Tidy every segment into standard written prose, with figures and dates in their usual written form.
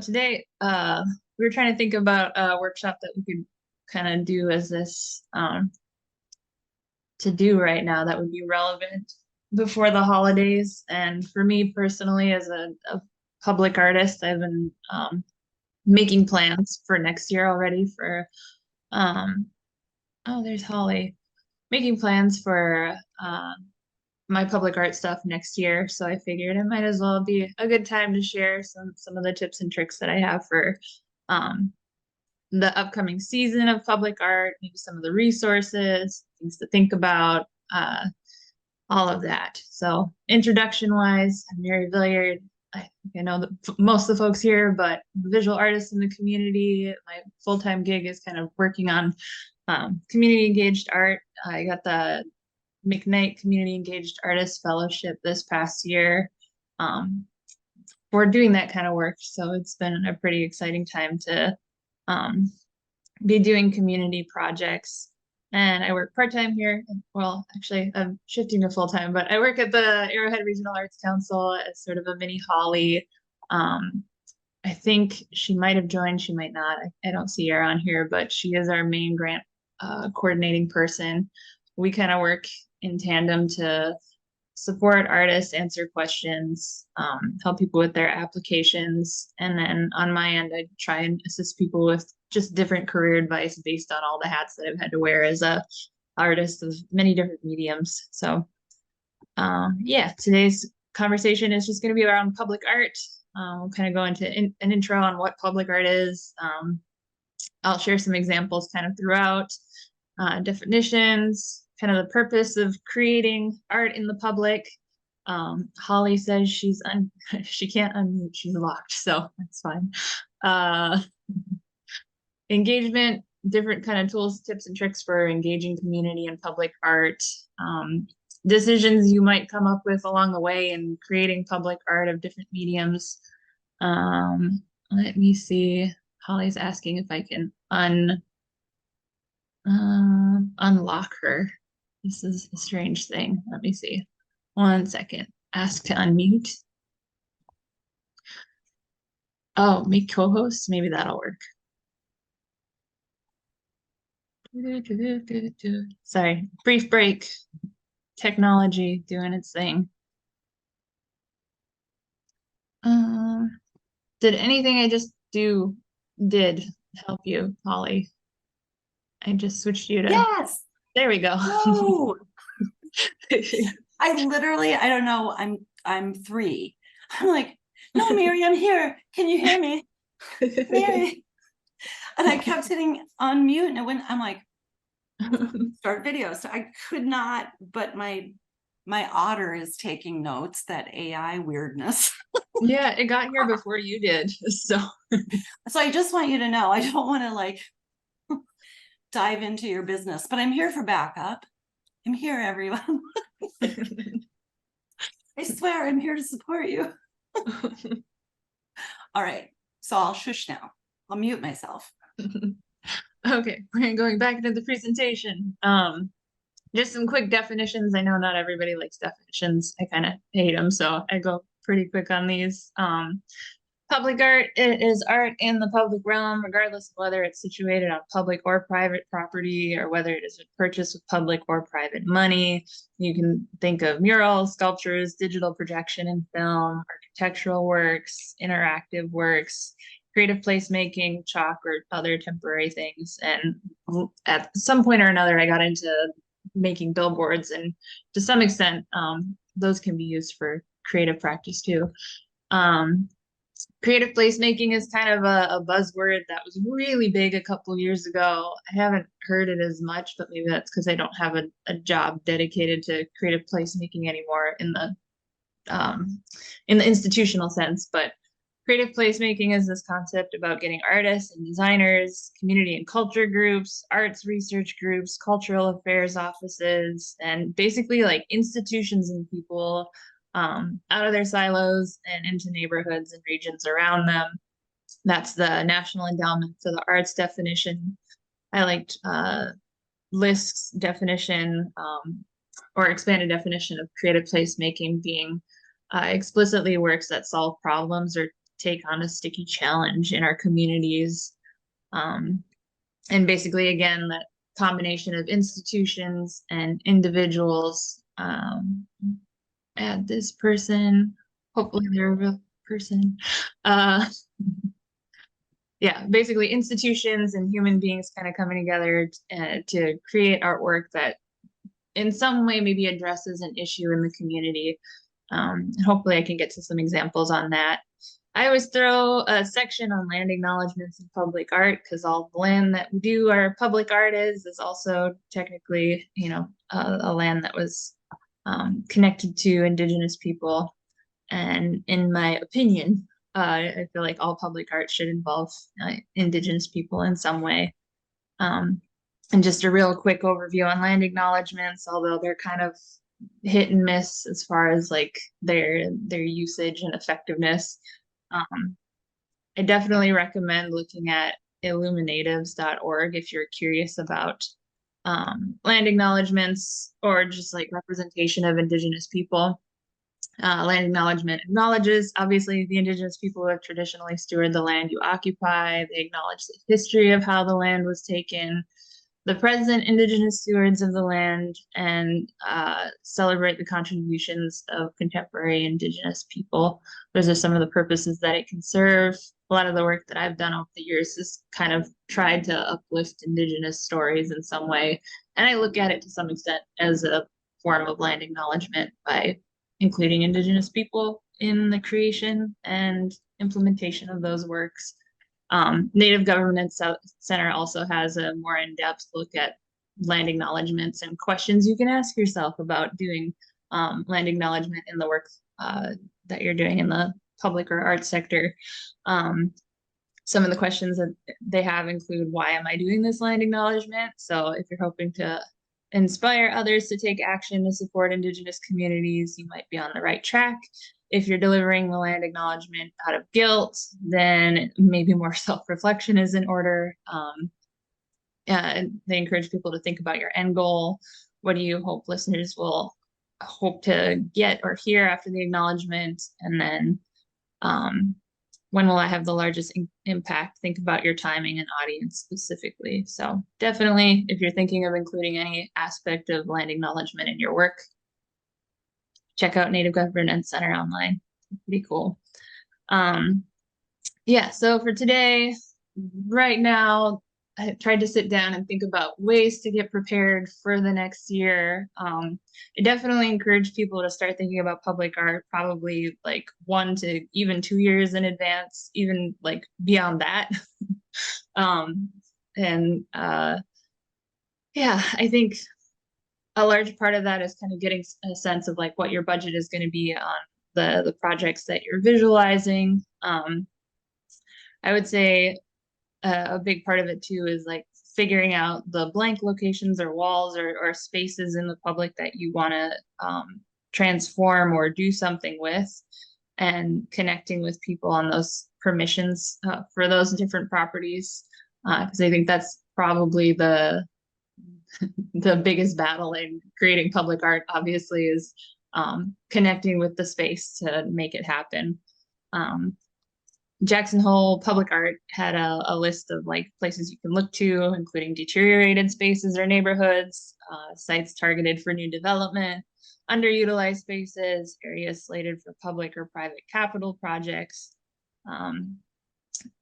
Today, we were trying to think about a workshop that we could kind of do as this to do right now that would be relevant before the holidays. And for me personally, as a public artist, I've been making plans for next year already for oh, there's Holly. Making plans for my public art stuff next year. So I figured it might as well be a good time to share some of the tips and tricks that I have for um, the upcoming season of public art, maybe some of the resources, things to think about, all of that. So introduction wise, I'm Miri Villiard. I think I know most of the folks here, but I'm a visual artist in the community. My full-time gig is kind of working on community engaged art. I got the McKnight Community Engaged Artist Fellowship this past year for doing that kind of work. So it's been a pretty exciting time to be doing community projects. And I work part-time here. Well, actually, I'm shifting to full-time, but I work at the Arrowhead Regional Arts Council as sort of a mini Holly. I think she might have joined, she might not. I don't see her on here, but she is our main grant coordinating person. We kind of work in tandem to support artists, answer questions, help people with their applications. And then on my end, I try and assist people with just different career advice based on all the hats that I've had to wear as a artist of many different mediums. So yeah, today's conversation is just going to be around public art. We'll kind of go into an intro on what public art is. I'll share some examples kind of throughout, definitions, kind of the purpose of creating art in the public. Holly says she can't unmute, she's locked, so that's fine. Engagement, different kind of tools, tips, and tricks for engaging community and public art. Decisions you might come up with along the way in creating public art of different mediums. Let me see. Holly's asking if I can unlock her. This is a strange thing. Let me see. 1 second. Ask to unmute. Oh, make co-host. Maybe that'll work. Sorry. Brief break. Technology doing its thing. Did anything I just did help you, Holly? I just switched you to. Yes. There we go. No. I don't know. I'm 3. I'm like, no, Miri, I'm here. Can you hear me? Miri. And I kept hitting unmute and I'm like, start video. So I could not, but my otter is taking notes, that AI weirdness. Yeah, it got here before you did. So I just want you to know, I don't want to like dive into your business, but I'm here for backup. I'm here, everyone. I swear I'm here to support you. All right, so I'll shush now. I'll mute myself. Okay, we're going back into the presentation. Just some quick definitions. I know not everybody likes definitions. I kind of hate them, so I go pretty quick on these. Public art is art in the public realm, regardless of whether it's situated on public or private property, or whether it is purchased with public or private money. You can think of murals, sculptures, digital projection and film, architectural works, interactive works, creative placemaking, chalk, or other temporary things. And at some point or another, I got into making billboards, and to some extent, those can be used for creative practice too. Creative placemaking is kind of a buzzword that was really big a couple years ago. I haven't heard it as much, but maybe that's because I don't have a job dedicated to creative placemaking anymore in the institutional sense. But creative placemaking is this concept about getting artists and designers, community and culture groups, arts research groups, cultural affairs offices, and basically like institutions and people out of their silos and into neighborhoods and regions around them. That's the National Endowment for the Arts definition. I liked LISC's definition or expanded definition of creative placemaking being explicitly works that solve problems or take on a sticky challenge in our communities. And basically, again, that combination of institutions and individuals, add this person, hopefully they're a real person. Uh, yeah, basically institutions and human beings kind of coming together to create artwork that in some way maybe addresses an issue in the community. And hopefully I can get to some examples on that. I always throw a section on land acknowledgements and public art because all the land that we do our public art is also technically, you know, a land that was connected to Indigenous people. And in my opinion, I feel like all public art should involve Indigenous people in some way. And just a real quick overview on land acknowledgements, although they're kind of hit and miss as far as like their usage and effectiveness. I definitely recommend looking at illuminatives.org if you're curious about land acknowledgements or just like representation of Indigenous people. Land acknowledgement acknowledges, obviously, the Indigenous people who have traditionally stewarded the land you occupy. They acknowledge the history of how the land was taken, the present Indigenous stewards of the land, and celebrate the contributions of contemporary Indigenous people. Those are some of the purposes that it can serve. A lot of the work that I've done over the years is kind of tried to uplift Indigenous stories in some way. And I look at it to some extent as a form of land acknowledgement by including Indigenous people in the creation and implementation of those works. Native Governance Center also has a more in-depth look at land acknowledgements and questions you can ask yourself about doing land acknowledgement in the work that you're doing in the public or art sector. Some of the questions that they have include, why am I doing this land acknowledgement? So if you're hoping to inspire others to take action to support Indigenous communities, you might be on the right track. If you're delivering the land acknowledgement out of guilt, then maybe more self-reflection is in order. They encourage people to think about your end goal. What do you hope listeners will hope to get or hear after the acknowledgement? And then when will I have the largest impact? Think about your timing and audience specifically. So definitely, if you're thinking of including any aspect of land acknowledgement in your work, check out Native Governance Center online. Pretty cool. Yeah, so for today, right now, I tried to sit down and think about ways to get prepared for the next year. I definitely encourage people to start thinking about public art probably like 1 to even 2 years in advance, even like beyond that. Yeah, I think a large part of that is kind of getting a sense of like what your budget is going to be on the projects that you're visualizing. I would say a big part of it too is like figuring out the blank locations or walls or spaces in the public that you want to transform or do something with, and connecting with people on those permissions for those different properties, because I think that's probably the biggest battle in creating public art, obviously, is connecting with the space to make it happen. Jackson Hole Public Art had a list of like places you can look to, including deteriorated spaces or neighborhoods, sites targeted for new development, underutilized spaces, areas slated for public or private capital projects.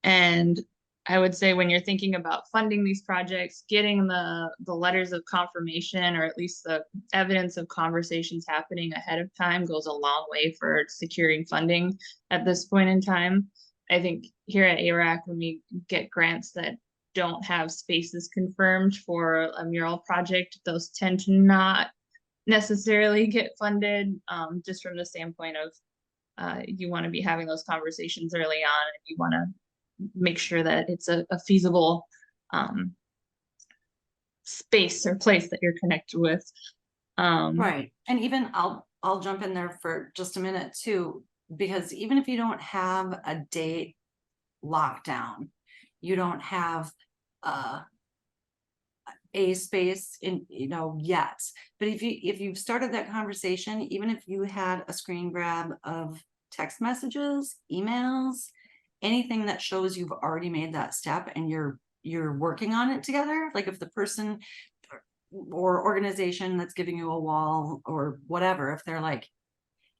And I would say when you're thinking about funding these projects, getting the letters of confirmation, or at least the evidence of conversations happening ahead of time, goes a long way for securing funding at this point in time. I think here at ARAC, when we get grants that don't have spaces confirmed for a mural project, those tend to not necessarily get funded, just from the standpoint of you want to be having those conversations early on, and you want to make sure that it's a feasible space or place that you're connected with. Right. And even I'll jump in there for just a minute too, because even if you don't have a date lockdown, you don't have a space in, yet, but if you've started that conversation, even if you had a screen grab of text messages, emails, anything that shows you've already made that step and you're working on it together. Like if the person or organization that's giving you a wall or whatever, if they're like,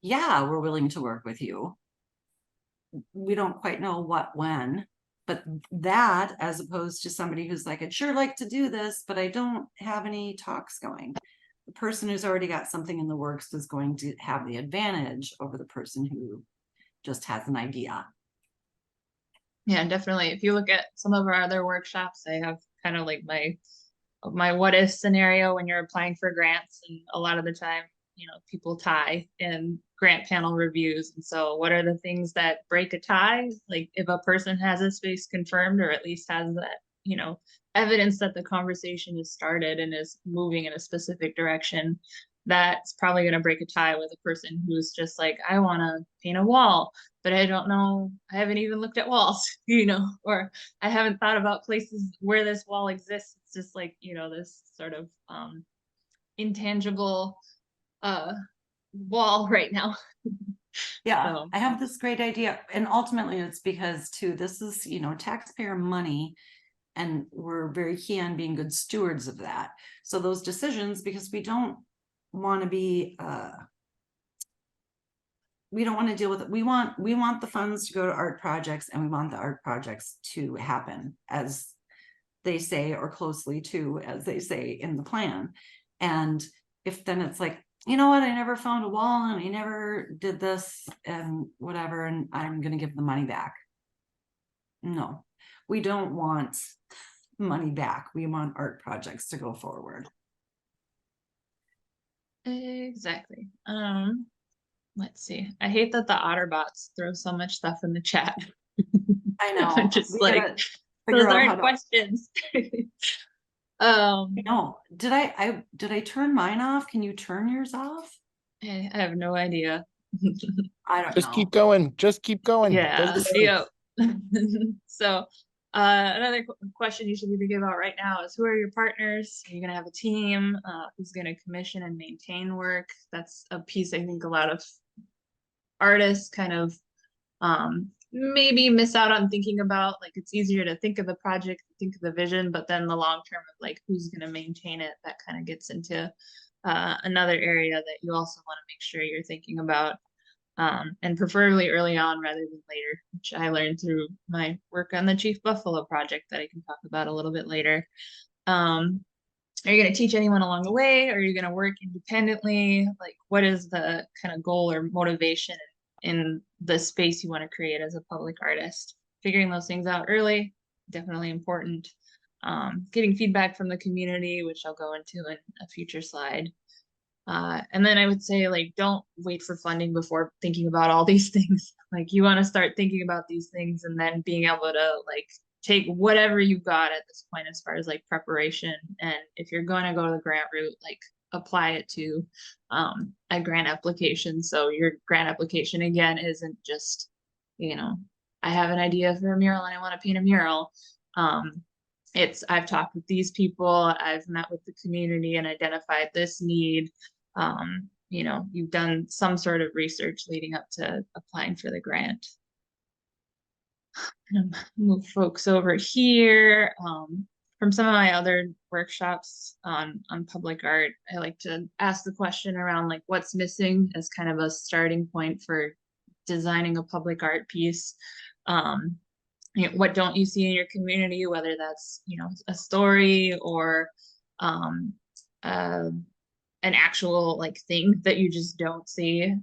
yeah, we're willing to work with you, we don't quite know what, when, but that, as opposed to somebody who's like, I'd sure like to do this, but I don't have any talks going. The person who's already got something in the works is going to have the advantage over the person who just has an idea. Yeah, definitely. If you look at some of our other workshops, I have kind of like my what if scenario when you're applying for grants, and a lot of the time, people tie in grant panel reviews. And so what are the things that break a tie? Like if a person has a space confirmed, or at least has that, evidence that the conversation has started and is moving in a specific direction, that's probably going to break a tie with a person who's just like, I want to paint a wall, but I don't know, I haven't even looked at walls, or I haven't thought about places where this wall exists. It's just like, this sort of intangible wall right now. Yeah, So I have this great idea. And ultimately it's because too, this is, taxpayer money, and we're very key on being good stewards of that. So those decisions, because we don't want to be we don't want to deal with it. We want the funds to go to art projects, and we want the art projects to happen as they say, or closely to as they say in the plan. And if then it's like, you know what, I never found a wall and I never did this and whatever, and I'm going to give the money back. No, we don't want money back. We want art projects to go forward. exactly. Let's see. I hate that the Otterbots throw so much stuff in the chat. I know. Just We like, gotta those figure out how aren't to. questions. No, did I turn mine off? Can you turn yours off? I have no idea. I don't Just know. keep going. Just keep going. Yeah. Those are- Yep. So, another question you should be thinking about right now is, who are your partners? Are you going to have a team? Who's going to commission and maintain work? That's a piece I think a lot of artists kind of maybe miss out on thinking about. Like, it's easier to think of the project, think of the vision, but then the long term of like who's going to maintain it, that kind of gets into another area that you also want to make sure you're thinking about, and preferably early on rather than later, which I learned through my work on the Chief Buffalo project that I can talk about a little bit later. Are you going to teach anyone along the way? Or are you going to work independently? Like, what is the kind of goal or motivation in the space you want to create as a public artist? Figuring those things out early, definitely important. Getting feedback from the community, which I'll go into in a future slide. And then I would say, like, don't wait for funding before thinking about all these things. Like, you want to start thinking about these things and then being able to like take whatever you've got at this point as far as like preparation. And if you're going to go to the grant route, like apply it to a grant application. So your grant application again isn't just, I have an idea for a mural and I want to paint a mural. It's, I've talked with these people, I've met with the community and identified this need. You've done some sort of research leading up to applying for the grant. Move folks over here. From some of my other workshops on public art, I like to ask the question around like what's missing as kind of a starting point for designing a public art piece. What don't you see in your community, whether that's, a story or an actual like thing that you just don't see.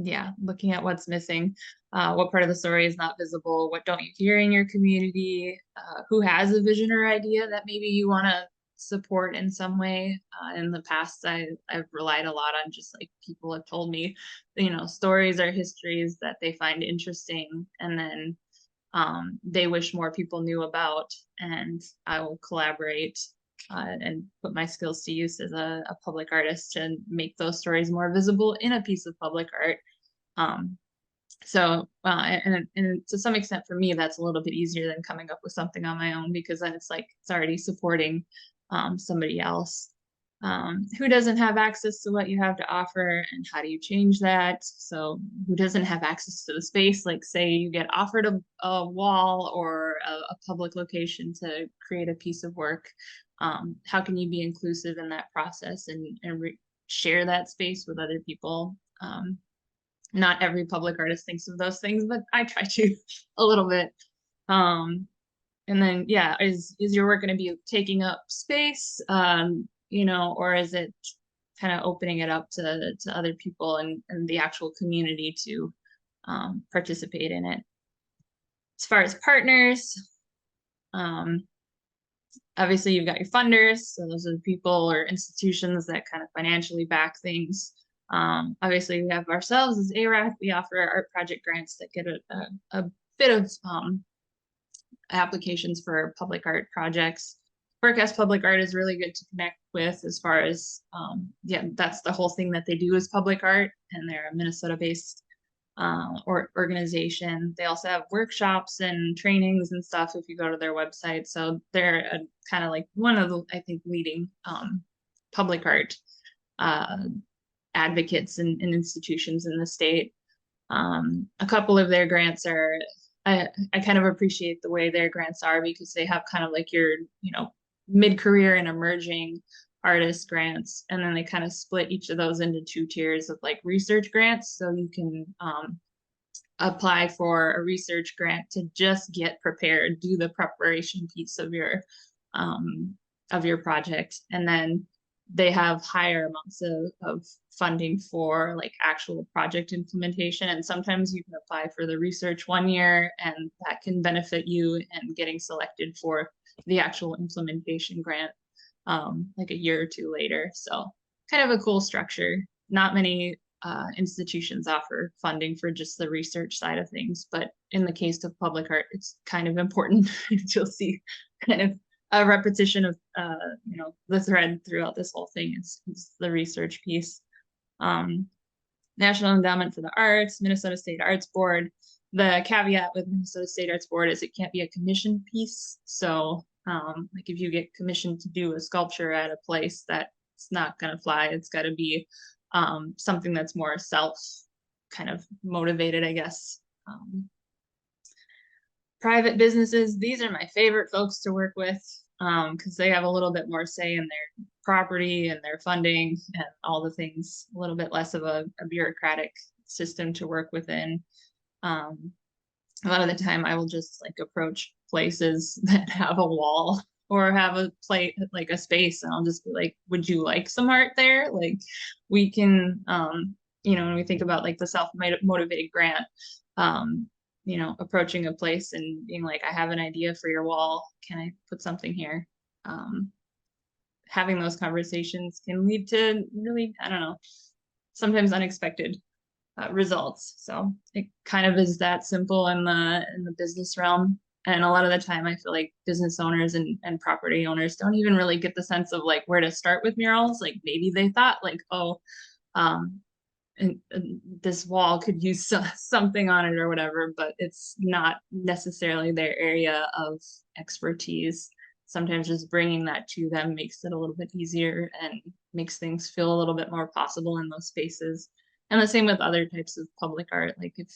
Yeah, looking at what's missing, what part of the story is not visible, what don't you hear in your community, who has a vision or idea that maybe you want to support in some way. In the past, I've relied a lot on just like people have told me, stories or histories that they find interesting, and then they wish more people knew about, and I will collaborate and put my skills to use as a public artist to make those stories more visible in a piece of public art. And to some extent for me, that's a little bit easier than coming up with something on my own, because then it's like it's already supporting somebody else. who doesn't have access to what you have to offer, and how do you change that? So who doesn't have access to the space, like say you get offered a wall or a public location to create a piece of work, how can you be inclusive in that process and share that space with other people? Not every public artist thinks of those things, but I try to a little bit. And then, yeah, is your work going to be taking up space, you know, or is it kind of opening it up to other people and the actual community to participate in it? As far as partners, um, obviously you've got your funders, so those are the people or institutions that kind of financially back things. Obviously we have ourselves as ARAC. We offer art project grants that get a bit of applications for public art projects. Forecast Public Art is really good to connect with as far as, yeah, that's the whole thing that they do is public art, and they're a Minnesota-based organization. They also have workshops and trainings and stuff if you go to their website. So they're kind of like one of the, I think, leading public art advocates and institutions in the state. A couple of their grants are, I kind of appreciate the way their grants are because they have kind of like your, you know, mid-career and emerging artist grants, and then they kind of split each of those into 2 tiers of like research grants. So you can apply for a research grant to just get prepared, do the preparation piece of your project, and then they have higher amounts of funding for like actual project implementation. And sometimes you can apply for the research 1 year and that can benefit you and getting selected for the actual implementation grant like a year or 2 later. So kind of a cool structure. Not many institutions offer funding for just the research side of things, but in the case of public art, it's kind of important. You'll see kind of a repetition of you know, the thread throughout this whole thing is the research piece. National Endowment for the Arts, Minnesota State Arts Board. The caveat with Minnesota State Arts Board is it can't be a commission piece. So like if you get commissioned to do a sculpture at a place, that's not going to fly. It's got to be something that's more self kind of motivated, I guess. Private businesses, these are my favorite folks to work with because they have a little bit more say in their property and their funding and all the things, a little bit less of a bureaucratic system to work within. A lot of the time I will just like approach places that have a wall or have a plate, like a space, and I'll just be like, would you like some art there? Like we can, you know, when we think about like the self-motivated grant, you know, approaching a place and being like, I have an idea for your wall. Can I put something here? Having those conversations can lead to really, I don't know, sometimes unexpected results. So it kind of is that simple in the business realm. And a lot of the time I feel like business owners and property owners don't even really get the sense of like where to start with murals. Like maybe they thought like, oh, and this wall could use something on it or whatever, but it's not necessarily their area of expertise. Sometimes just bringing that to them makes it a little bit easier and makes things feel a little bit more possible in those spaces. And the same with other types of public art. Like if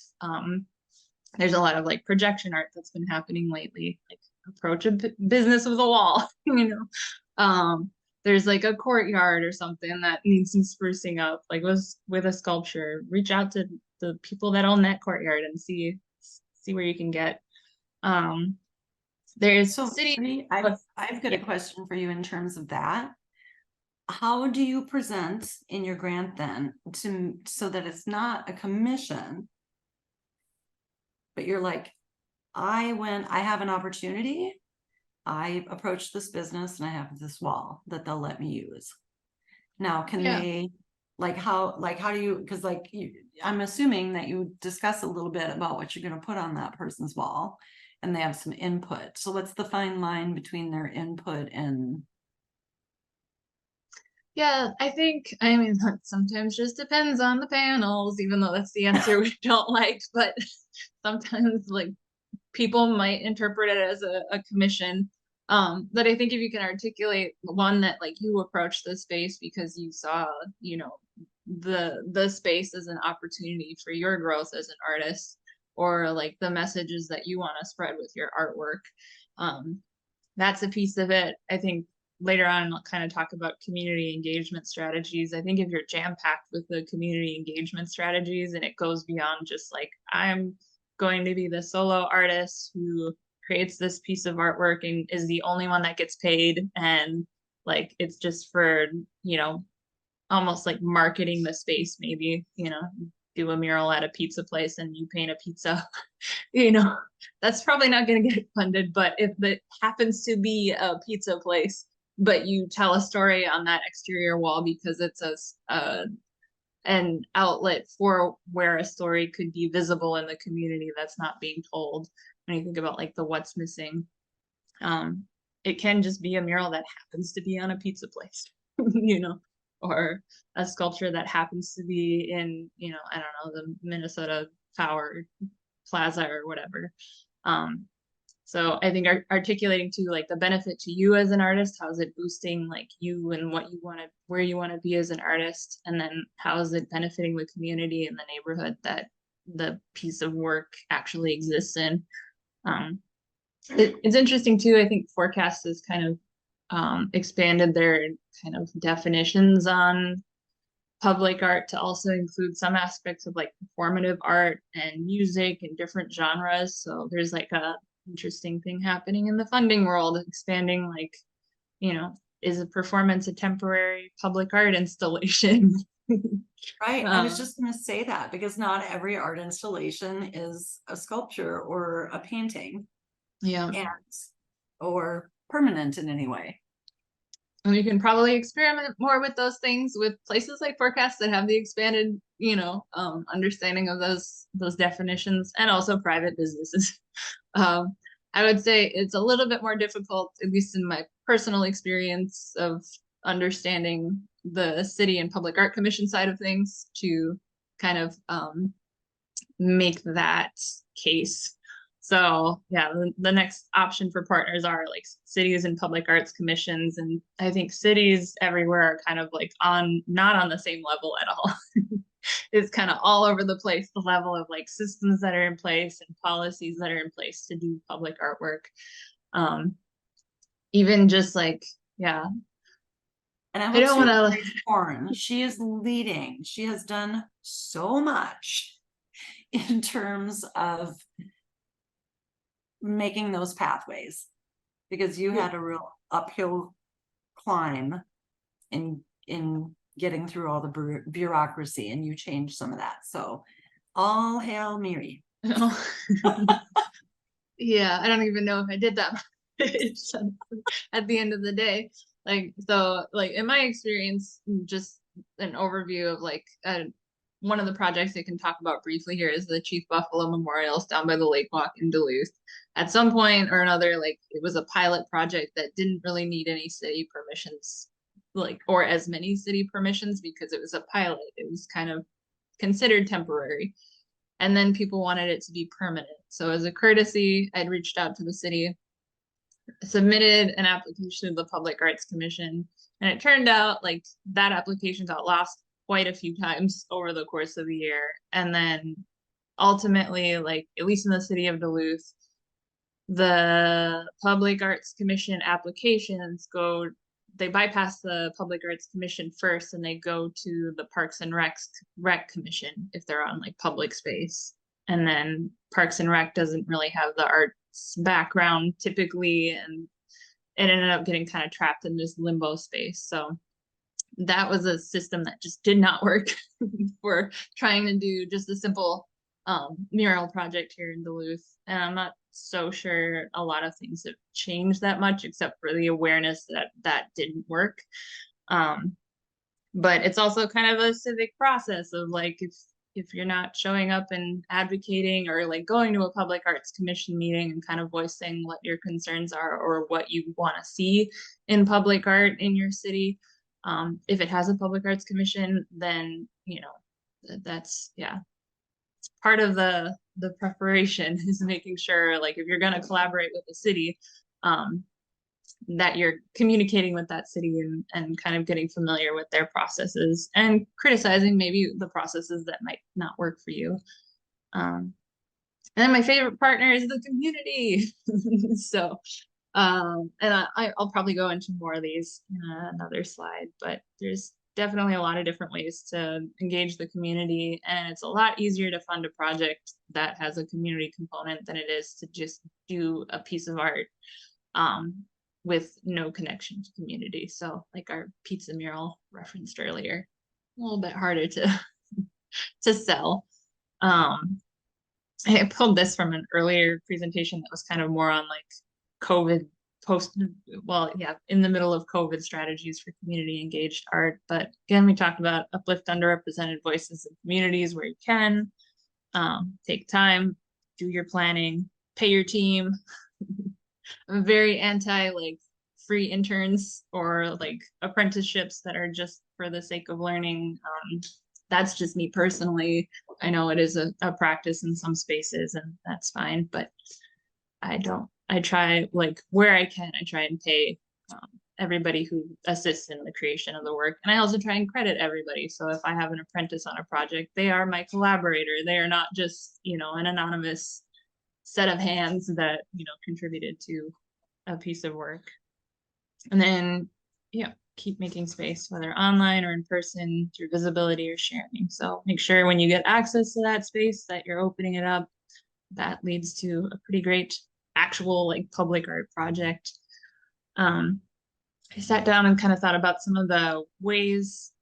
there's a lot of like projection art that's been happening lately, like approach a business with a wall, you know. There's like a courtyard or something that needs some sprucing up, like with a sculpture, reach out to the people that own that courtyard and see where you can get. There's So city. Miri, I've got a question for you in terms of that. How do you present in your grant then so that it's not a commission, but you're like, I have an opportunity, I approached this business and I have this wall that they'll let me use. Now, can they, like how do you, because like I'm assuming that you discuss a little bit about what you're going to put on that person's wall and they have some input. So what's the fine line between their input and? Yeah, I think, I mean, that sometimes just depends on the panels, even though that's the answer we don't like, but sometimes like people might interpret it as a commission. But I think if you can articulate one that like you approach the space because you saw, you know, the space as an opportunity for your growth as an artist, or like the messages that you want to spread with your artwork. That's a piece of it. I think later on I'll kind of talk about community engagement strategies. I think if you're jam-packed with the community engagement strategies and it goes beyond just like, I'm going to be the solo artist who creates this piece of artwork and is the only one that gets paid, and like it's just for, you know, almost like marketing the space, maybe, you know, do a mural at a pizza place and you paint a pizza, you know, that's probably not going to get funded. But if it happens to be a pizza place, but you tell a story on that exterior wall because it's an outlet for where a story could be visible in the community that's not being told. When you think about like the what's missing, it can just be a mural that happens to be on a pizza place, you know, or a sculpture that happens to be in, you know, I don't know, the Minnesota Power Plaza or whatever. So I think articulating to like the benefit to you as an artist, how is it boosting like you and what you want to, where you want to be as an artist, and then how is it benefiting the community and the neighborhood that the piece of work actually exists in. It's interesting too. I think Forecast has kind of expanded their kind of definitions on public art to also include some aspects of like performative art and music and different genres. So there's like a interesting thing happening in the funding world, expanding like, you know, is a performance a temporary public art installation? Right. I was just going to say that because not every art installation is a sculpture or a painting, Yeah. and or permanent in any way. And you can probably experiment more with those things with places like Forecast that have the expanded, you know, understanding of those definitions, and also private businesses. I would say it's a little bit more difficult, at least in my personal experience of understanding the city and public art commission side of things, to kind of make that case. So yeah, the next option for partners are like cities and public arts commissions. And I think cities everywhere are kind of like not on the same level at all. It's kind of all over the place, the level of like systems that are in place and policies that are in place to do public artwork. Even just like, yeah. And I I will don't want to Lauren. She is leading. She has done so much in terms of making those pathways, because you had a real uphill climb in getting through all the bureaucracy, and you changed some of that. So all hail Miri. Yeah, I don't even know if I did that at the end of the day. Like, so like in my experience, just an overview of like one of the projects I can talk about briefly here is the Chief Buffalo Memorials down by the Lake Walk in Duluth. At some point or another, like it was a pilot project that didn't really need any city permissions, like, or as many city permissions, because it was a pilot. It was kind of considered temporary. And then people wanted it to be permanent. So as a courtesy, I'd reached out to the city, submitted an application to the Public Arts Commission, and it turned out like that application got lost quite a few times over the course of the year. And then ultimately, like at least in the city of Duluth, the Public Arts Commission applications they bypass the Public Arts Commission first, and they go to the Parks and Rec Commission if they're on like public space. And then Parks and Rec doesn't really have the arts background typically, and it ended up getting kind of trapped in this limbo space. So that was a system that just did not work for trying to do just a simple mural project here in Duluth. And I'm not so sure a lot of things have changed that much, except for the awareness that that didn't work. But it's also kind of a civic process of like, if you're not showing up and advocating or like going to a public arts commission meeting and kind of voicing what your concerns are or what you want to see in public art in your city, if it has a public arts commission, then you know that's, yeah, it's part of the preparation is making sure like if you're going to collaborate with the city, that you're communicating with that city and kind of getting familiar with their processes and criticizing maybe the processes that might not work for you. And then my favorite partner is the community. So, and I'll probably go into more of these in another slide, but there's definitely a lot of different ways to engage the community, and it's a lot easier to fund a project that has a community component than it is to just do a piece of art with no connection to community. So like our pizza mural referenced earlier, a little bit harder to to sell. I pulled this from an earlier presentation that was kind of more on like COVID post, well, yeah, in the middle of COVID strategies for community engaged art. But again, we talked about uplift underrepresented voices in communities where you can, take time, do your planning, pay your team. I'm very anti like free interns or like apprenticeships that are just for the sake of learning. That's just me personally. I know it is a practice in some spaces, and that's fine, but I try like where I can, I try and pay everybody who assists in the creation of the work. And I also try and credit everybody. So if I have an apprentice on a project, they are my collaborator. They are not just, an anonymous set of hands that, contributed to a piece of work. And then, yeah, keep making space, whether online or in person, through visibility or sharing. So make sure when you get access to that space that you're opening it up. That leads to a pretty great actual like public art project. I sat down and kind of thought about some of the ways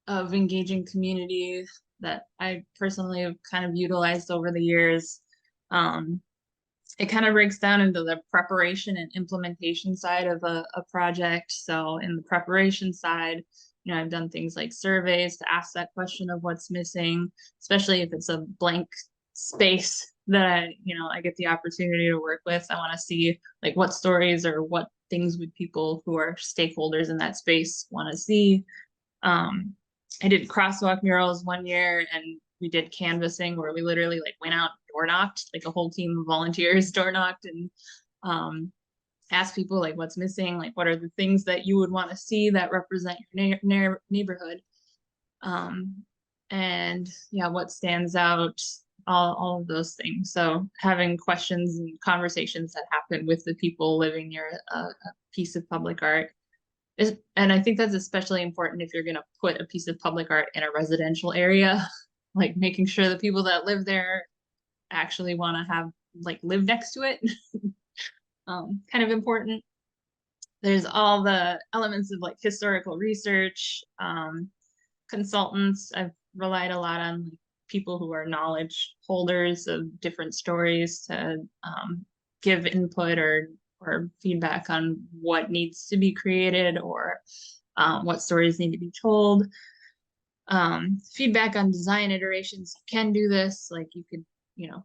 of engaging community that I personally have kind of utilized over the years. It kind of breaks down into the preparation and implementation side of a project. So in the preparation side, I've done things like surveys to ask that question of what's missing, especially if it's a blank space that I get the opportunity to work with. I want to see like what stories or what things would people who are stakeholders in that space want to see. I did crosswalk murals one year, and we did canvassing where we literally like went out door knocked, like a whole team of volunteers door knocked and asked people like what's missing, like what are the things that you would want to see that represent your neighborhood, and yeah, what stands out, all of those things. So having questions and conversations that happen with the people living near a piece of public art is, and I think that's especially important if you're going to put a piece of public art in a residential area, like making sure the people that live there actually want to have like live next to it. Kind of important. There's all the elements of like historical research, consultants. I've relied a lot on like people who are knowledge holders of different stories to give input or feedback on what needs to be created or what stories need to be told. Feedback on design iterations. You can do this, like you could,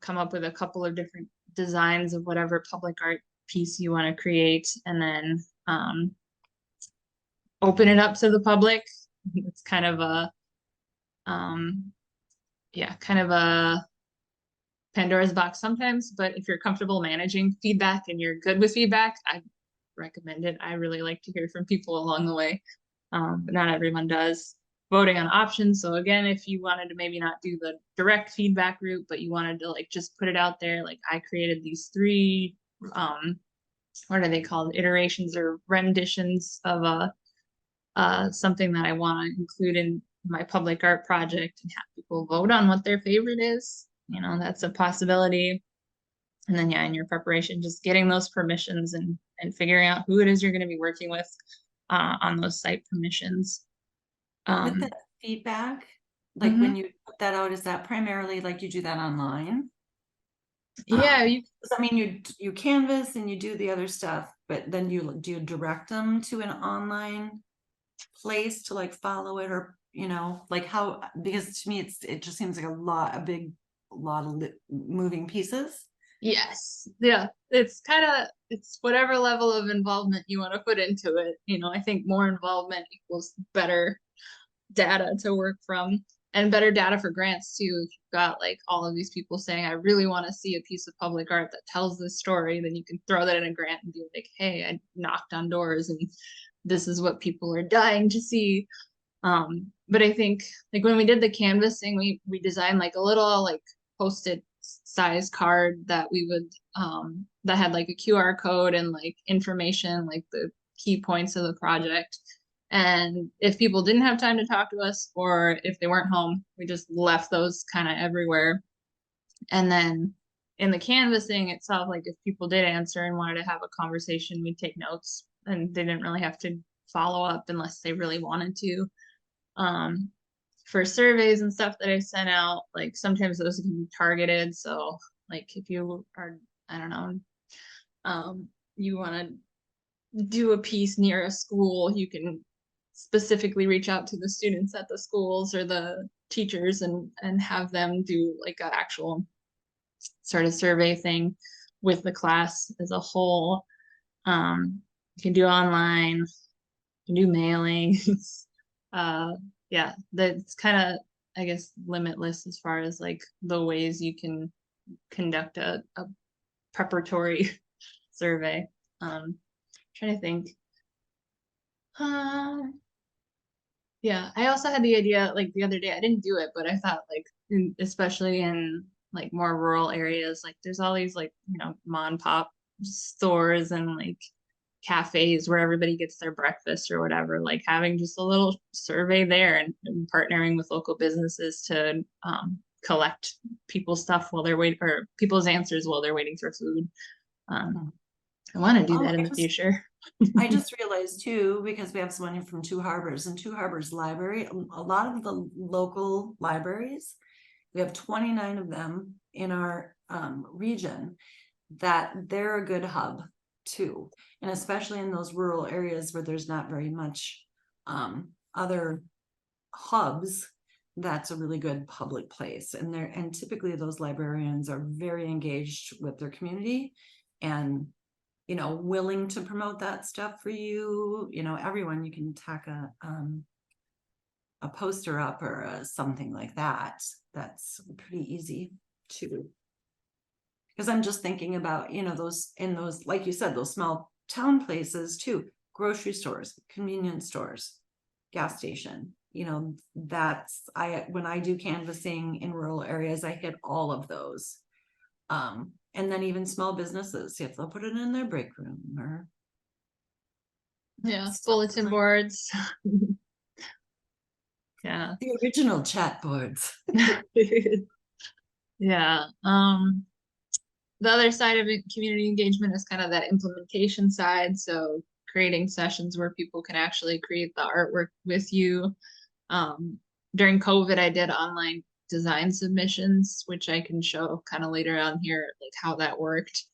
come up with a couple of different designs of whatever public art piece you want to create, and then open it up to the public. It's kind of a kind of a Pandora's box sometimes, but if you're comfortable managing feedback and you're good with feedback, I recommend it. I really like to hear from people along the way, but not everyone does. Voting on options. So again, if you wanted to maybe not do the direct feedback route, but you wanted to like just put it out there, like I created these 3, what are they called? Iterations or renditions of something that I want to include in my public art project and have people vote on what their favorite is. That's a possibility. And then, yeah, in your preparation, just getting those permissions and figuring out who it is you're going to be working with on those site permissions. With that feedback, like when you put that out, is that primarily like you do that online? Yeah, I mean, you canvas and you do the other stuff, but then do you direct them to an online place to like follow it, or like how? Because to me, it just seems like a big lot of moving pieces. Yes. Yeah. It's whatever level of involvement you want to put into it. I think more involvement equals better data to work from. and better data for grants too. If you've got like all of these people saying, I really want to see a piece of public art that tells this story, then you can throw that in a grant and be like, hey, I knocked on doors and this is what people are dying to see. But I think like when we did the canvassing, we designed like a little like post-it size card that we would that had like a QR code and like information, like the key points of the project. And if people didn't have time to talk to us or if they weren't home, we just left those kind of everywhere. And then in the canvassing itself, like if people did answer and wanted to have a conversation, we'd take notes and they didn't really have to follow up unless they really wanted to. Um, for surveys and stuff that I sent out, like sometimes those can be targeted. So like if you are, I don't know, you want to do a piece near a school, you can specifically reach out to the students at the schools or the teachers and have them do like an actual sort of survey thing with the class as a whole. You can do online, you can do mailings. Yeah, that's kind of, I guess, limitless as far as like the ways you can conduct a preparatory survey. Trying to think. Yeah, I also had the idea like the other day, I didn't do it, but I thought like especially in like more rural areas, like there's all these like, you know, mom and pop stores and like cafes where everybody gets their breakfast or whatever, like having just a little survey there and partnering with local businesses to collect people's stuff while they're waiting, or people's answers while they're waiting for food. I want to do that in the future. I just realized too, because we have someone from Two Harbors and Two Harbors Library, a lot of the local libraries, we have 29 of them in our region, that they're a good hub too. And especially in those rural areas where there's not very much other hubs, that's a really good public place. And typically those librarians are very engaged with their community and, you know, willing to promote that stuff for you. You know, everyone, you can tack a poster up or something like that. That's pretty easy to, because I'm just thinking about, you know, those in those, like you said, those small town places too, grocery stores, convenience stores, gas station. You know, that's when I do canvassing in rural areas, I hit all of those. And then even small businesses, see if they'll put it in their break room or Yeah, bulletin boards. Yeah. the original chat boards. Yeah. The other side of it, community engagement, is kind of that implementation side. So creating sessions where people can actually create the artwork with you. During COVID, I did online design submissions, which I can show kind of later on here, like how that worked.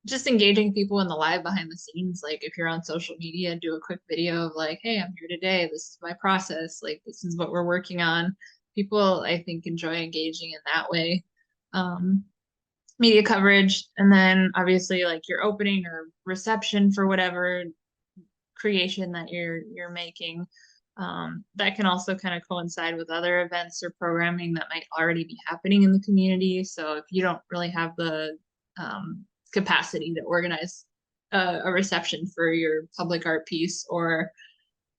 Just engaging people in the live behind the scenes. Like if you're on social media, do a quick video of like, hey, I'm here today. This is my process. Like this is what we're working on. People, I think, enjoy engaging in that way. Media coverage, and then obviously like your opening or reception for whatever creation that you're making. That can also kind of coincide with other events or programming that might already be happening in the community. So if you don't really have the capacity to organize a reception for your public art piece, or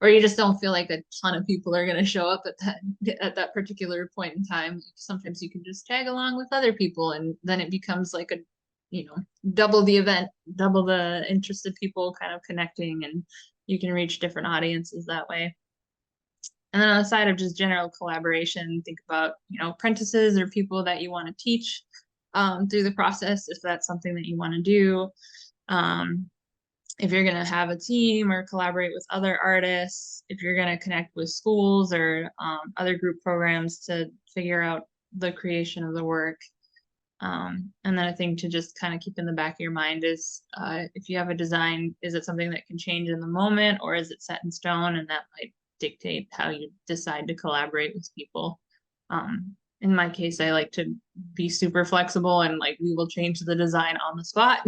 you just don't feel like a ton of people are going to show up at that particular point in time, sometimes you can just tag along with other people, and then it becomes like a, you know, double the event, double the interested people kind of connecting, and you can reach different audiences that way. And then on the side of just general collaboration, think about, you know, apprentices or people that you want to teach through the process, if that's something that you want to do. If you're going to have a team or collaborate with other artists, if you're going to connect with schools or other group programs to figure out the creation of the work. And then I think to just kind of keep in the back of your mind is if you have a design, is it something that can change in the moment, or is it set in stone? And that might dictate how you decide to collaborate with people. In my case, I like to be super flexible and like we will change the design on the spot.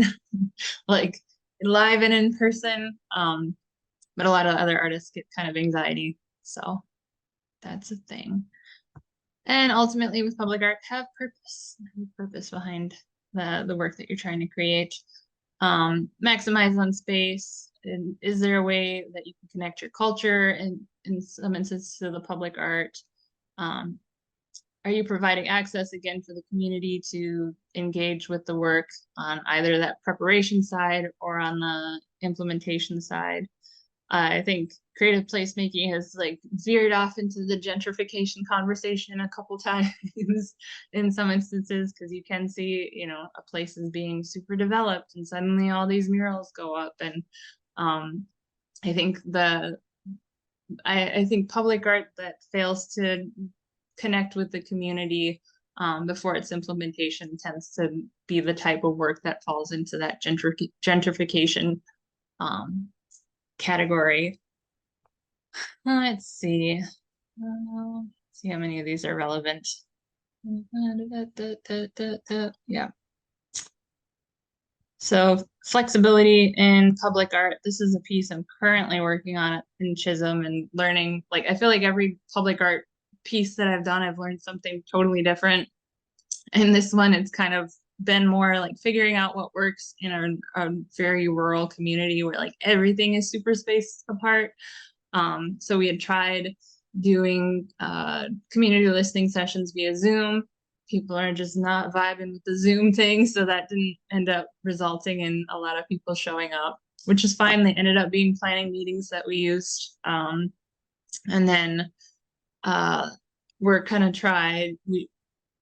Like live and in person. But a lot of other artists get kind of anxiety. So that's a thing. And ultimately with public art, have purpose behind the work that you're trying to create. Maximize on space. And is there a way that you can connect your culture and in some instances to the public art? Are you providing access again for the community to engage with the work on either that preparation side or on the implementation side? I think creative placemaking has like veered off into the gentrification conversation a couple times in some instances, because you can see, you know, a place is being super developed and suddenly all these murals go up. And I think I think public art that fails to connect with the community before its implementation tends to be the type of work that falls into that gentrification category. Let's see. See how many of these are relevant. Yeah. So flexibility in public art. This is a piece I'm currently working on in Chisholm and learning. Like, I feel like every public art piece that I've done, I've learned something totally different. And this one, it's kind of been more like figuring out what works in a very rural community where like everything is super spaced apart. So we had tried doing community listening sessions via Zoom. People are just not vibing with the Zoom thing, so that didn't end up resulting in a lot of people showing up, which is fine. They ended up being planning meetings that we used. And then we're kind of tried,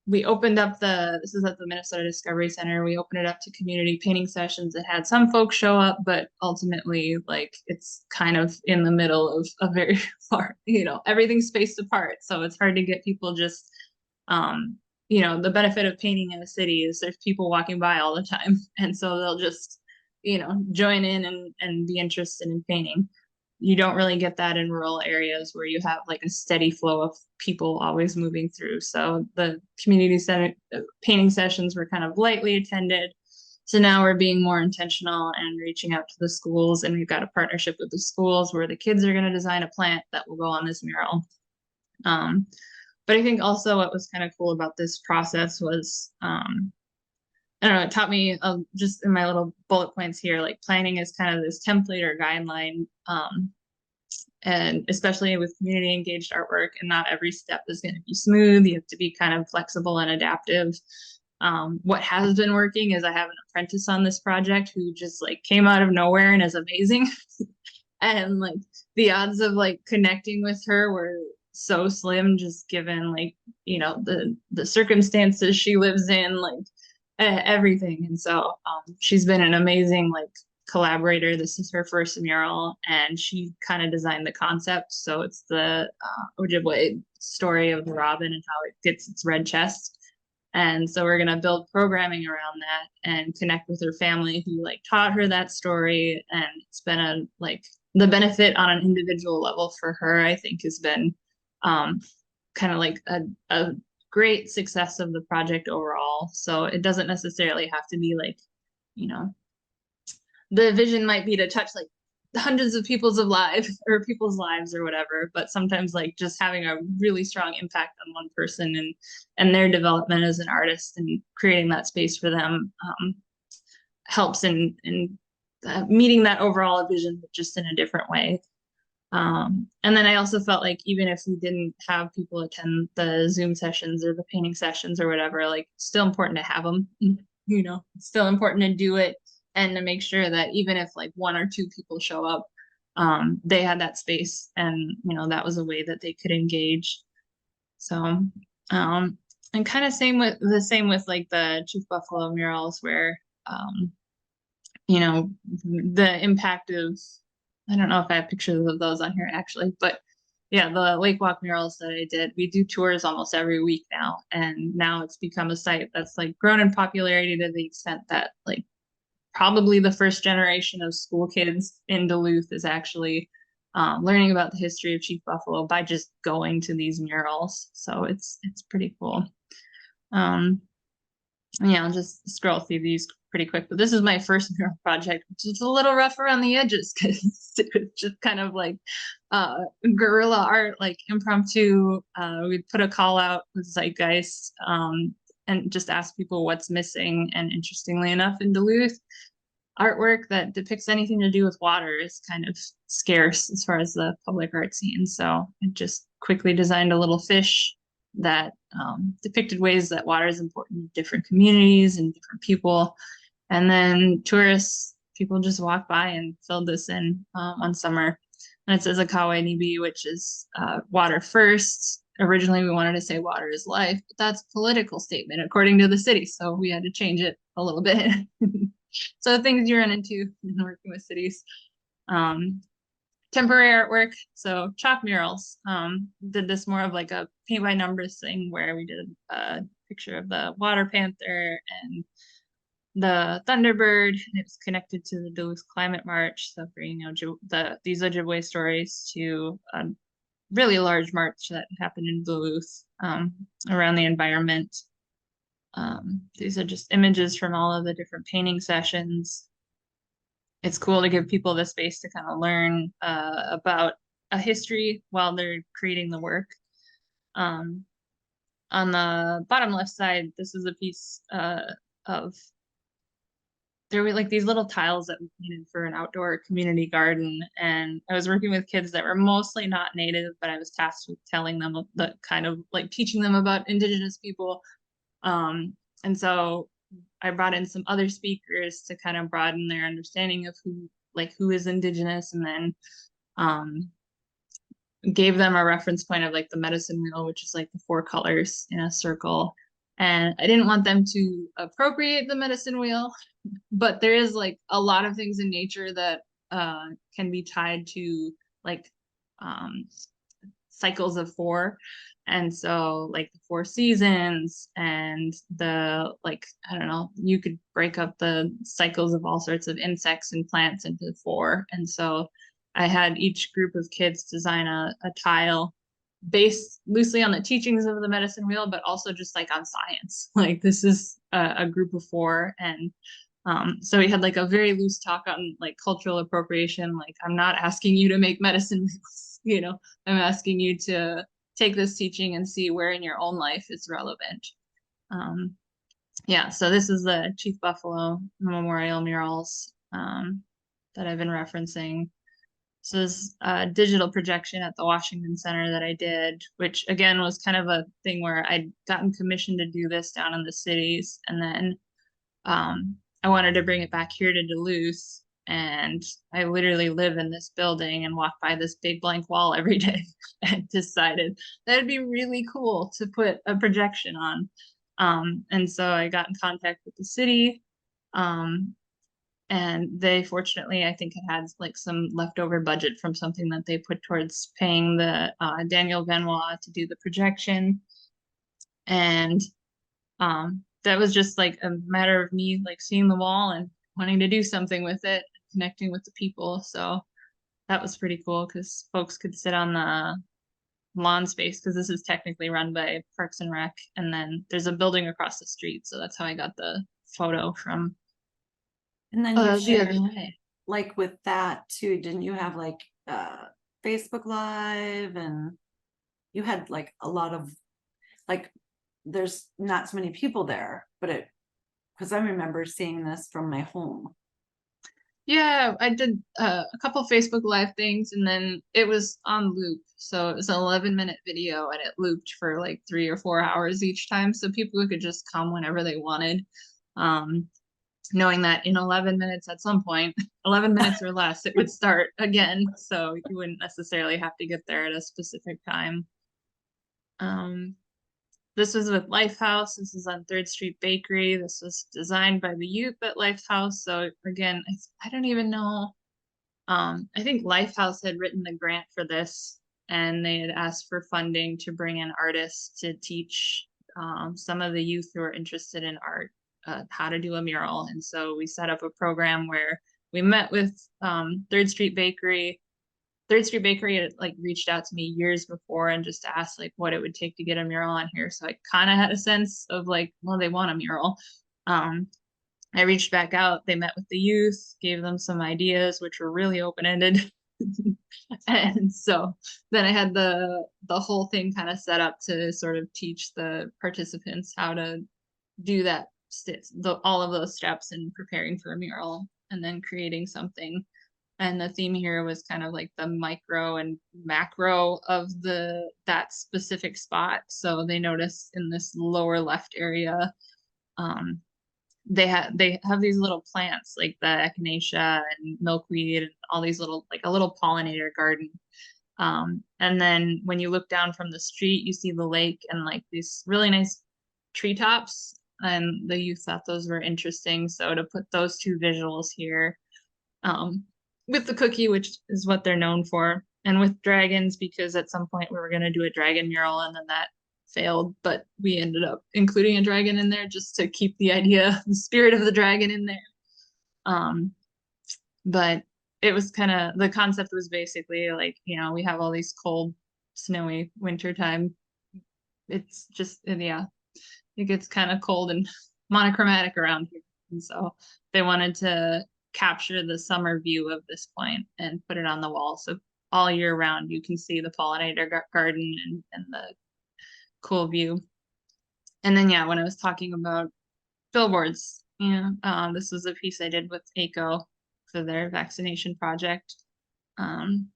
we opened up this is at the Minnesota Discovery Center. We opened it up to community painting sessions. It had some folks show up, but ultimately, like, it's kind of in the middle of a very far, you know, everything's spaced apart. So it's hard to get people just, you know, the benefit of painting in a city is there's people walking by all the time. And so they'll just, you know, join in and be interested in painting. You don't really get that in rural areas where you have like a steady flow of people always moving through. So the community center painting sessions were kind of lightly attended. So now we're being more intentional and reaching out to the schools, and we've got a partnership with the schools where the kids are going to design a plant that will go on this mural. But I think also what was kind of cool about this process was, I don't know, it taught me just in my little bullet points here, like planning is kind of this template or guideline, and especially with community engaged artwork, and not every step is going to be smooth. You have to be kind of flexible and adaptive. What has been working is I have an apprentice on this project who just like came out of nowhere and is amazing. And like the odds of like connecting with her were so slim, just given like, you know, the circumstances she lives in, like everything. And so she's been an amazing like collaborator. This is her first mural, and she kind of designed the concept. So it's the Ojibwe story of the robin and how it gets its red chest. And so we're gonna build programming around that and connect with her family who like taught her that story. And it's been a like the benefit on an individual level for her, I think, has been kind of like a great success of the project overall. So it doesn't necessarily have to be like, you know, the vision might be to touch like hundreds of people's lives or whatever, but sometimes like just having a really strong impact on one person and their development as an artist and creating that space for them helps in meeting that overall vision, but just in a different way. And then I also felt like even if we didn't have people attend the Zoom sessions or the painting sessions or whatever, like still important to have them, you know, it's still important to do it and to make sure that even if like one or two people show up, they had that space and, you know, that was a way that they could engage. So, and kind of same with like the Chief Buffalo murals where, you know, the impact of, I don't know if I have pictures of those on here actually, but yeah, the Lake Walk murals that I did, we do tours almost every week now. And now it's become a site that's like grown in popularity to the extent that like probably the first generation of school kids in Duluth is actually learning about the history of Chief Buffalo by just going to these murals. So it's pretty cool. Yeah, I'll just scroll through these pretty quick. But this is my first mural project, which is a little rough around the edges because it was just kind of like uh guerrilla art, like impromptu. We put a call out with Zeitgeist and just ask people what's missing. And interestingly enough, in Duluth, artwork that depicts anything to do with water is kind of scarce as far as the public art scene. So I just quickly designed a little fish that depicted ways that water is important in different communities and different people. And then tourists, people just walk by and filled this in one summer. And it says Akawe Nibi, which is water first. Originally, we wanted to say water is life, but that's a political statement according to the city. So we had to change it a little bit. So things you run into in working with cities. Um, Temporary artwork, so chalk murals. Did this more of like a paint by numbers thing where we did a picture of the water panther and the Thunderbird, and it was connected to the Duluth Climate March. So bringing these Ojibwe stories to a really large march that happened in Duluth around the environment. These are just images from all of the different painting sessions. It's cool to give people the space to kind of learn about a history while they're creating the work. On the bottom left side, this is a piece of there were like these little tiles that we needed for an outdoor community garden. And I was working with kids that were mostly not native, but I was tasked with telling them the kind of like teaching them about indigenous people. And so I brought in some other speakers to kind of broaden their understanding of who is indigenous, and then gave them a reference point of like the medicine wheel, which is like the 4 colors in a circle. And I didn't want them to appropriate the medicine wheel, but there is like a lot of things in nature that can be tied to like um, cycles of 4. And so like the 4 seasons and the like, I don't know, you could break up the cycles of all sorts of insects and plants into 4. And so I had each group of kids design a tile based loosely on the teachings of the medicine wheel, but also just like on science. Like this is a group of 4. And so we had like a very loose talk on like cultural appropriation. Like I'm not asking you to make medicine wheels, I'm asking you to take this teaching and see where in your own life it's relevant. Yeah, so this is the Chief Buffalo Memorial murals that I've been referencing. So this digital projection at the Washington Center that I did, which again was kind of a thing where I'd gotten commissioned to do this down in the cities, and then I wanted to bring it back here to Duluth. And I literally live in this building and walk by this big blank wall every day and decided that'd be really cool to put a projection on. And so I got in contact with the city. And they fortunately, I think it had like some leftover budget from something that they put towards paying the Daniel Benoit to do the projection. And that was just like a matter of me like seeing the wall and wanting to do something with it, connecting with the people. So that was pretty cool because folks could sit on the lawn space because this is technically run by Parks and Rec. And then there's a building across the street. So that's how I got the photo from And then you the shared other way. like with that too, didn't you have like Facebook Live, and you had like a lot of like there's not so many people there, but because I remember seeing this from my home. Yeah, I did a couple Facebook Live things, and then it was on loop. So it was an 11-minute video, and it looped for like 3 or 4 hours each time. So people could just come whenever they wanted, knowing that in 11 minutes at some point, 11 minutes or less, it would start again. So you wouldn't necessarily have to get there at a specific time. This was with Lifehouse. This is on 3rd Street Bakery. This was designed by the youth at Lifehouse. So again, I don't even know. I think Lifehouse had written the grant for this, and they had asked for funding to bring in artists to teach some of the youth who are interested in art how to do a mural. And so we set up a program where we met with 3rd Street Bakery. 3rd Street Bakery had like reached out to me years before and just asked like what it would take to get a mural on here. So I kind of had a sense of like, well, they want a mural. I reached back out. They met with the youth, gave them some ideas, which were really open-ended. And so then I had the whole thing kind of set up to sort of teach the participants how to do that all of those steps in preparing for a mural and then creating something. And the theme here was kind of like the micro and macro of that specific spot. So they noticed in this lower left area, um, they have these little plants like the echinacea and milkweed and all these little, like a little pollinator garden. And then when you look down from the street, you see the lake and like these really nice treetops. And the youth thought those were interesting. So to put those two visuals here, um, with the cookie, which is what they're known for, and with dragons, because at some point we were going to do a dragon mural and then that failed, but we ended up including a dragon in there just to keep the idea, the spirit of the dragon in there. But it was kind of, the concept was basically like, we have all these cold, snowy winter time. It's just, yeah, it gets kind of cold and monochromatic around here. And so they wanted to capture the summer view of this point and put it on the wall. So all year round, you can see the pollinator garden and the cool view. And then, yeah, when I was talking about billboards, this was a piece I did with ACO for their vaccination project. And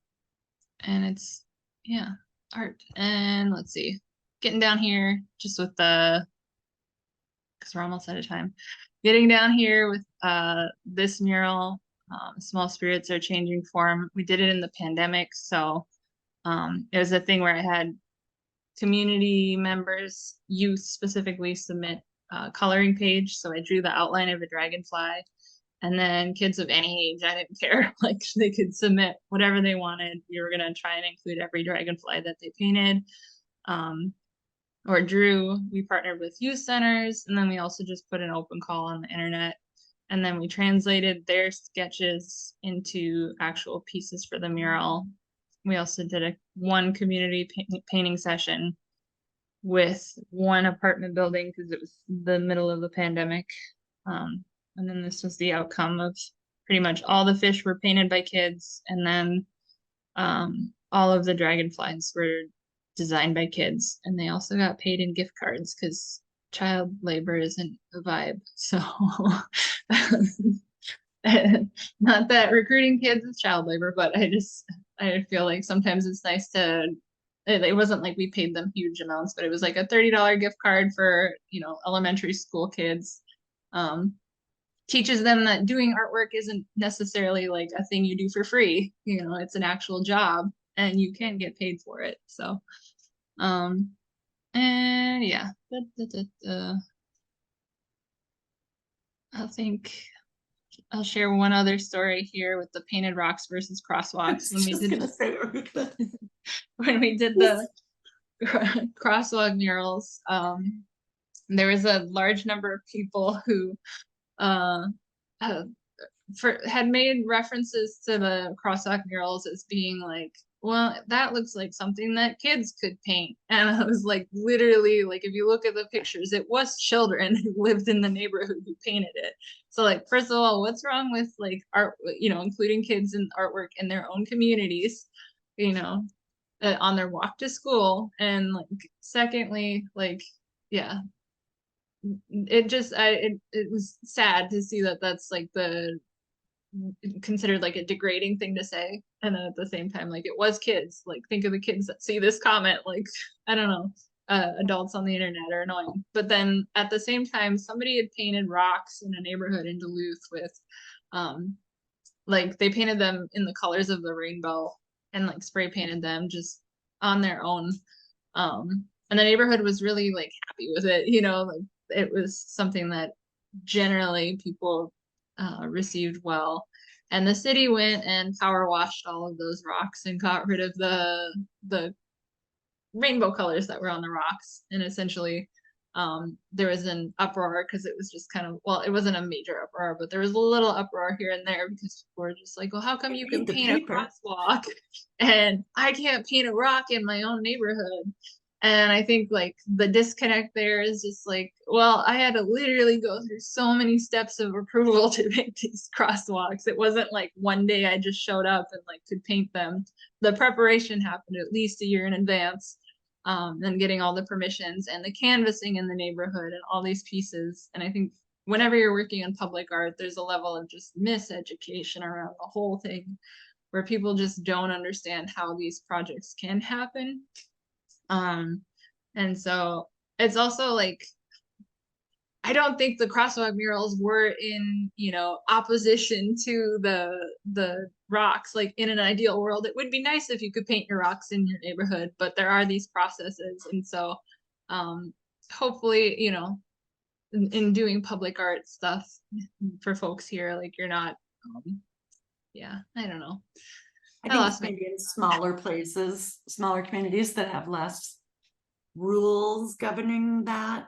it's, yeah, art. And let's see, getting down here just with because we're almost out of time. Getting down here with this mural, Small Spirits Are Changing Form. We did it in the pandemic, so it was a thing where I had community members, youth specifically, submit a coloring page. So I drew the outline of a dragonfly, and then kids of any age, I didn't care, like they could submit whatever they wanted. We were gonna try and include every dragonfly that they painted. Or drew. We partnered with youth centers, and then we also just put an open call on the internet. And then we translated their sketches into actual pieces for the mural. We also did one community painting session with one apartment building because it was the middle of the pandemic. And then this was the outcome of pretty much all the fish were painted by kids, and then all of the dragonflies were designed by kids, and they also got paid in gift cards because child labor isn't a vibe. So not that recruiting kids is child labor, but I feel like sometimes it's nice to, it wasn't like we paid them huge amounts, but it was like a $30 gift card for, elementary school kids. Teaches them that doing artwork isn't necessarily like a thing you do for free. It's an actual job and you can get paid for it. So, and yeah, I think I'll share one other story here with the painted rocks versus crosswalks. When we did the crosswalk murals, there was a large number of people who had made references to the crosswalk murals as being like, well, that looks like something that kids could paint. And I was like, literally, like, if you look at the pictures, it was children who lived in the neighborhood who painted it. So, like, first of all, what's wrong with like art, including kids in artwork in their own communities, on their walk to school? And like, secondly, like, yeah, it was sad to see that that's like considered like a degrading thing to say, and then at the same time, like, it was kids. Like, think of the kids that see this comment. Like, I don't know, adults on the internet are annoying. But then at the same time, somebody had painted rocks in a neighborhood in Duluth with like, they painted them in the colors of the rainbow and like spray painted them just on their own. And the neighborhood was really like happy with it, like it was something that generally people received well. And the city went and power washed all of those rocks and got rid of the rainbow colors that were on the rocks. And essentially, there was an uproar because it was just kind of, well, it wasn't a major uproar, but there was a little uproar here and there because people were just like, well, how come you can paint a crosswalk and I can't paint a rock in my own neighborhood? And I think like the disconnect there is just like, well, I had to literally go through so many steps of approval to make these crosswalks. It wasn't like one day I just showed up and like could paint them. The preparation happened at least a year in advance, and getting all the permissions and the canvassing in the neighborhood and all these pieces. And I think whenever you're working in public art, there's a level of just miseducation around the whole thing where people just don't understand how these projects can happen. And so it's also like, I don't think the crosswalk murals were in, opposition to the rocks. Like in an ideal world, it would be nice if you could paint your rocks in your neighborhood, but there are these processes. And so hopefully, in doing public art stuff for folks here, like you're not yeah, I don't know. I I think lost my maybe in smaller places, smaller communities that have less rules governing that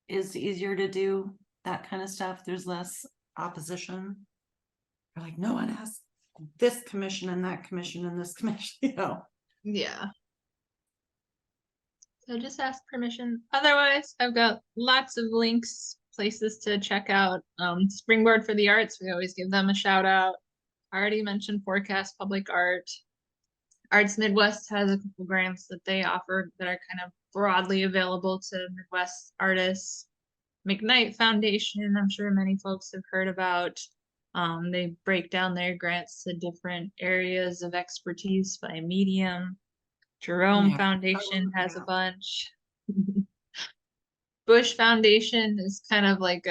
is easier to do that kind of stuff. There's less opposition. They're like, no one has this commission and that commission and this commission, yeah. So just ask permission. Otherwise, I've got lots of links, places to check out. Springboard for the Arts, we always give them a shout out. I already mentioned Forecast Public Art. Arts Midwest has a couple grants that they offer that are kind of broadly available to Midwest artists. McKnight Foundation, I'm sure many folks have heard about. They break down their grants to different areas of expertise by medium. Jerome Yeah. Foundation Oh, has a yeah. bunch. Bush Foundation is kind of like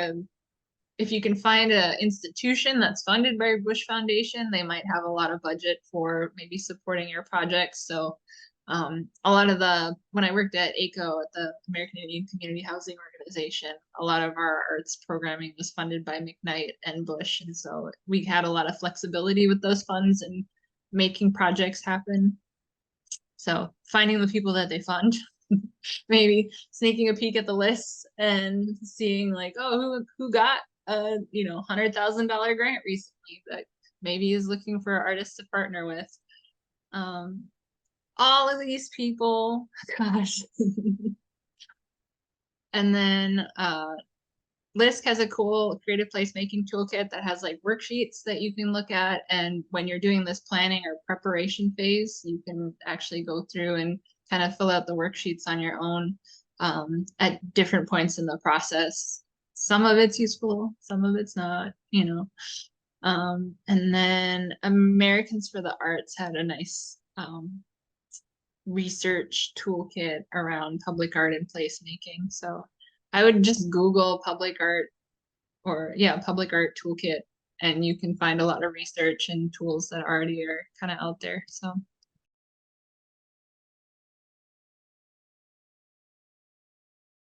if you can find an institution that's funded by Bush Foundation, they might have a lot of budget for maybe supporting your projects. So a lot of when I worked at ACO at the American Indian Community Housing Organization, a lot of our arts programming was funded by McKnight and Bush. And so we had a lot of flexibility with those funds and making projects happen. So finding the people that they fund, maybe sneaking a peek at the list and seeing like, oh, who got a $100,000 grant recently that maybe is looking for artists to partner with. All of these people, gosh. And then LISC has a cool creative placemaking toolkit that has like worksheets that you can look at. And when you're doing this planning or preparation phase, you can actually go through and kind of fill out the worksheets on your own at different points in the process. Some of it's useful, some of it's not, And then Americans for the Arts had a nice research toolkit around public art and placemaking. So I would just Google public art public art toolkit, and you can find a lot of research and tools that already are kind of out there. So